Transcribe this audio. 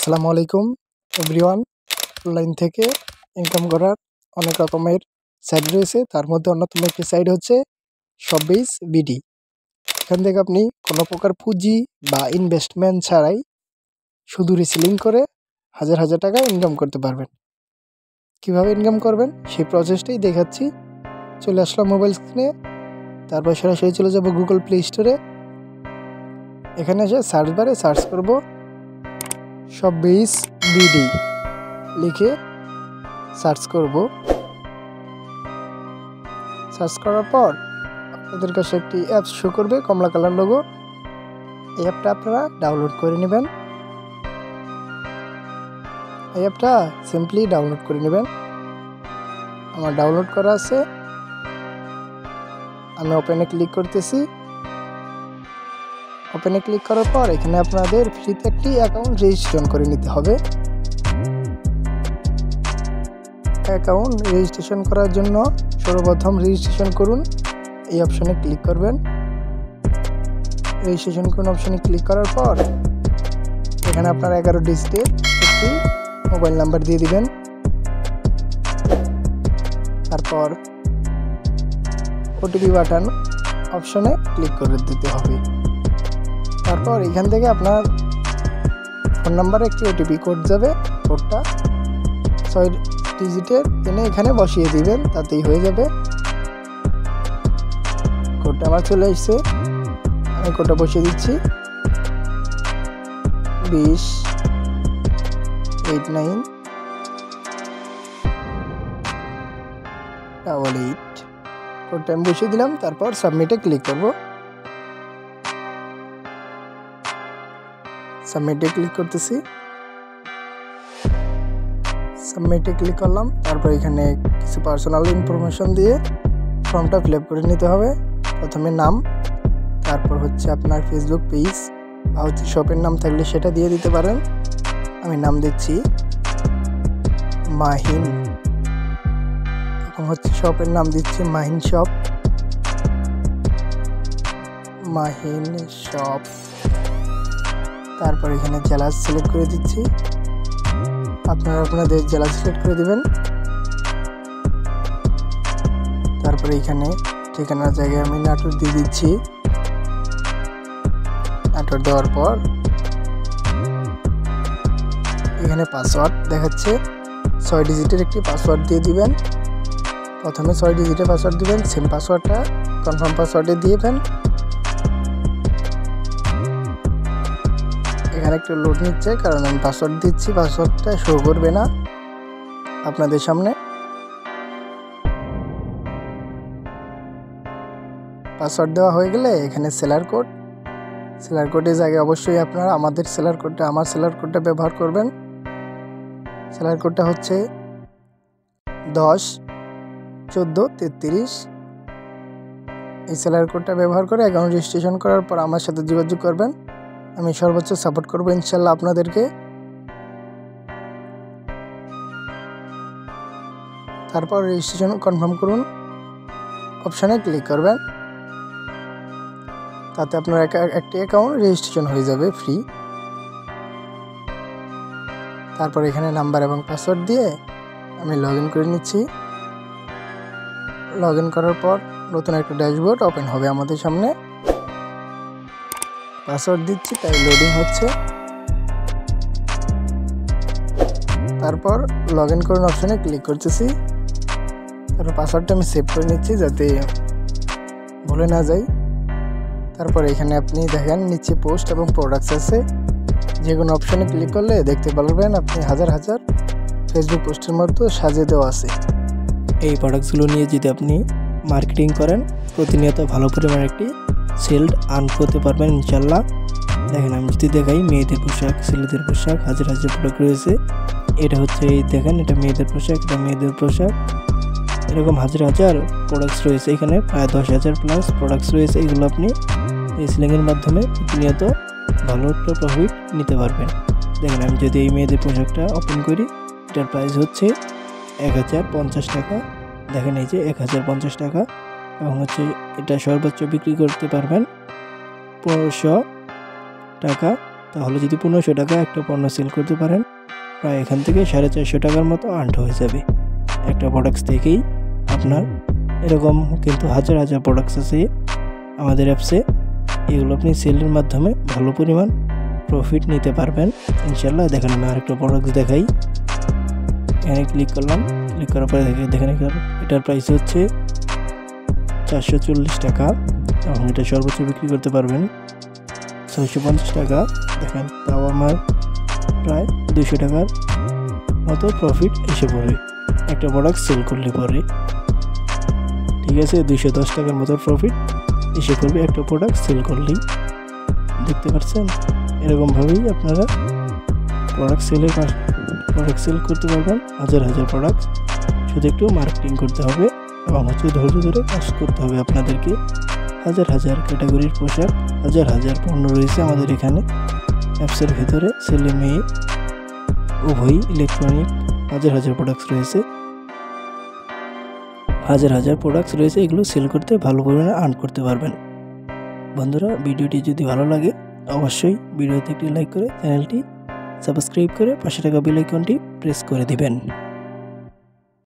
আসসালামু আলাইকুম everyone. Online থেকে ইনকাম করার অনেক রকমের সাইট রয়েছে, তার মধ্যে অন্যতম একটি সাইট হচ্ছে শপবিজ বিডি। এখান থেকে আপনি কোনো প্রকার পুঁজি বা ইনভেস্টমেন্ট ছাড়াই শুধু রিসেলিং করে হাজার হাজার টাকা ইনকাম করতে পারবেন। কিভাবে ইনকাম করবেন সেই প্রসেসটাই দেখাচ্ছি। চলে আসলাম মোবাইল স্ক্রিনে, তারপর সরাসরি চলে যাব গুগল প্লে স্টোরে। এখানে এসে সার্চ বারে সার্চ করব শপবিজ বিডি লিখে সার্চ করব। সার্চ করার পর আপনাদের কাছে একটি অ্যাপস শো করবে, কমলা কালার লোগো। এই অ্যাপটা আপনারা ডাউনলোড করে নেবেন। এই অ্যাপটা সিম্পলি ডাউনলোড করে নেবেন। আমার ডাউনলোড করা আছে, আমি ওপেনে ক্লিক করতেছি। ওপেনে ক্লিক করার পর এখানে আপনাদের ফ্রিতে একটি অ্যাকাউন্ট রেজিস্ট্রেশন করে নিতে হবে। অ্যাকাউন্ট রেজিস্ট্রেশন করার জন্য সর্বপ্রথম রেজিস্ট্রেশন করুন এই অপশনে ক্লিক করবেন। রেজিস্ট্রেশন করুন অপশনে ক্লিক করার পর এখানে আপনার 11 ডিজিটের একটি মোবাইল নাম্বার দিয়ে দিবেন। তারপর ওটিপি বাটন অপশনে ক্লিক করে দিতে হবে। তারপর এখান থেকে আপনার ফোন নাম্বারে একটি ওটিপি কোড যাবে। কোডটা 6 ডিজিটের এনে এখানে বসিয়ে দিবেন, তাতেই হয়ে যাবে। কোডটা আমার চলে এসেছে, আমি কোডটা বসিয়ে দিচ্ছি। 208988 কোডটা আমি বসিয়ে দিলাম। তারপর সাবমিটে ক্লিক করব। সাবমিটে ক্লিক করতেছি। সাবমিটে ক্লিক করলাম। তারপর এখানে কিছু পার্সোনাল ইনফরমেশন দিয়ে ফর্মটা ফিল আপ করে নিতে হবে। প্রথমে নাম, তারপর হচ্ছে আপনার ফেসবুক পেজ বা হচ্ছে শপের নাম থাকলে সেটা দিয়ে দিতে পারেন। আমি নাম দিচ্ছি মাহিন, এবং হচ্ছে শপের নাম দিচ্ছি মাহিন শপ। মাহিন শপ। তারপর এখানে জেলা সিলেক্ট করে দিচ্ছি, আপনারা আপনাদের জেলা সিলেক্ট করে দিবেন। তারপরে এখানে ঠিকানার জায়গায় আমি নাটোর দিয়ে দিচ্ছি। নাটোর দেওয়ার পর এখানে পাসওয়ার্ড দেখাচ্ছে, 6 ডিজিটের একটি পাসওয়ার্ড দিয়ে দিবেন। প্রথমে 6 ডিজিটের পাসওয়ার্ড দিবেন, সেম পাসওয়ার্ডটা কনফার্ম পাসওয়ার্ডে দিবেন। এখানে একটু লোড নিচ্ছে কারণ আমি পাসওয়ার্ড দিচ্ছি, পাসওয়ার্ডটা শো করবে না আপনাদের সামনে। পাসওয়ার্ড দেওয়া হয়ে গেলে এখানে সেলার কোডের জায়গায় অবশ্যই আপনারা আমার সেলার কোডটা ব্যবহার করবেন। সেলার কোডটা হচ্ছে 101433। এই সেলার কোডটা ব্যবহার করে অ্যাকাউন্ট রেজিস্ট্রেশন করার পর আমার সাথে যোগাযোগ করবেন। আমি সর্বোচ্চ সাপোর্ট করবো ইনশাল্লাহ আপনাদেরকে। তারপর রেজিস্ট্রেশন কনফার্ম করুন অপশানে ক্লিক করবেন, তাতে আপনার একটি অ্যাকাউন্ট রেজিস্ট্রেশন হয়ে যাবে ফ্রি। তারপর এখানে নাম্বার এবং পাসওয়ার্ড দিয়ে আমি লগ ইন করে নিচ্ছি। লগ ইন করার পর নতুন একটা ড্যাশবোর্ড ওপেন হবে আমাদের সামনে। পাসওয়ার্ড দিচ্ছি তাই লোডিং হচ্ছে। তারপর লগ ইন করুন অপশানে ক্লিক করতেছি। তারপর পাসওয়ার্ডটা আমি সেভ করে নিচ্ছি যাতে ভুলে না যাই। তারপর এখানে আপনি দেখেন নিচে পোস্ট এবং প্রোডাক্টস আছে, যে কোনো অপশানে ক্লিক করলে দেখতে পারবেন আপনি হাজার হাজার ফেসবুক পোস্টের মতো সাজিয়ে দেওয়া আছে। এই প্রোডাক্টসগুলো নিয়ে যদি আপনি মার্কেটিং করেন প্রতিনিয়ত ভালো পরিমাণে একটি সেল আর্ন করতে পারবেন ইনশাল্লাহ। দেখেন আমি যদি দেখাই মেয়েদের পোশাক, ছেলেদের পোশাক, হাজার হাজার প্রোডাক্ট রয়েছে। এটা হচ্ছে এই দেখেন, এটা মেয়েদের পোশাক, এটা মেয়েদের পোশাক, এরকম হাজার হাজার প্রোডাক্টস রয়েছে। এখানে প্রায় 10,000 প্লাস প্রোডাক্টস রয়েছে। এগুলো আপনি রিসেলিংয়ের মাধ্যমে প্রতিনিয়ত ভালো একটা প্রফিট নিতে পারবেন। দেখেন আমি যদি এই মেয়েদের পোশাকটা ওপেন করি, এটার প্রাইস হচ্ছে 1050 টাকা। দেখেন এই যে 1050 টাকা, এবং হচ্ছে এটা সর্বোচ্চ বিক্রি করতে পারবেন 1500 টাকা। তাহলে যদি 1500 টাকা একটা পণ্য সেল করতে পারেন, প্রায় এখান থেকে 450 টাকার মতো আর্ন হয়ে যাবে। একটা প্রোডাক্টস থেকেই আপনার এরকম কিন্তু হাজার হাজার প্রোডাক্টস আছে আমাদের অ্যাপসে। এগুলো আপনি সেলের মাধ্যমে ভালো পরিমাণ প্রফিট নিতে পারবেন ইনশাল্লাহ। দেখেন আমি আরেকটা প্রোডাক্টস দেখাই। এখানে ক্লিক করলাম, ক্লিক করার পরে দেখেন এটার প্রাইস হচ্ছে 440 টাকা এবং এটা সর্বোচ্চ বিক্রি করতে পারবেন 650 টাকা। দেখেন তাও আমার প্রায় 200 টাকার মতো প্রফিট এসে পড়ে একটা প্রোডাক্ট সেল করলে পরে। ঠিক আছে, 210 টাকার মতো প্রফিট এসে পড়বে একটা প্রোডাক্ট সেল করলেই। দেখতে পাচ্ছেন, এরকমভাবেই আপনারা প্রোডাক্ট সেল করতে পারবেন হাজার হাজার প্রোডাক্ট। শুধু একটু মার্কেটিং করতে হবে এবং ধৈর্য ধরে কাজ করতে হবে আপনাদেরকে। হাজার হাজার ক্যাটাগরির পোশাক, হাজার হাজার পণ্য রয়েছে আমাদের এখানে অ্যাপসের ভেতরে। ছেলে মেয়ে উভয়ই ইলেকট্রনিক হাজার হাজার প্রোডাক্টস রয়েছে, হাজার হাজার প্রোডাক্টস রয়েছে। এগুলো সেল করতে ভালো পরিমাণে আর্ন করতে পারবেন। বন্ধুরা, ভিডিওটি যদি ভালো লাগে অবশ্যই ভিডিওতে একটি লাইক করে চ্যানেলটি সাবস্ক্রাইব করে পাশে থাকা বেল আইকনটি প্রেস করে দিবেন।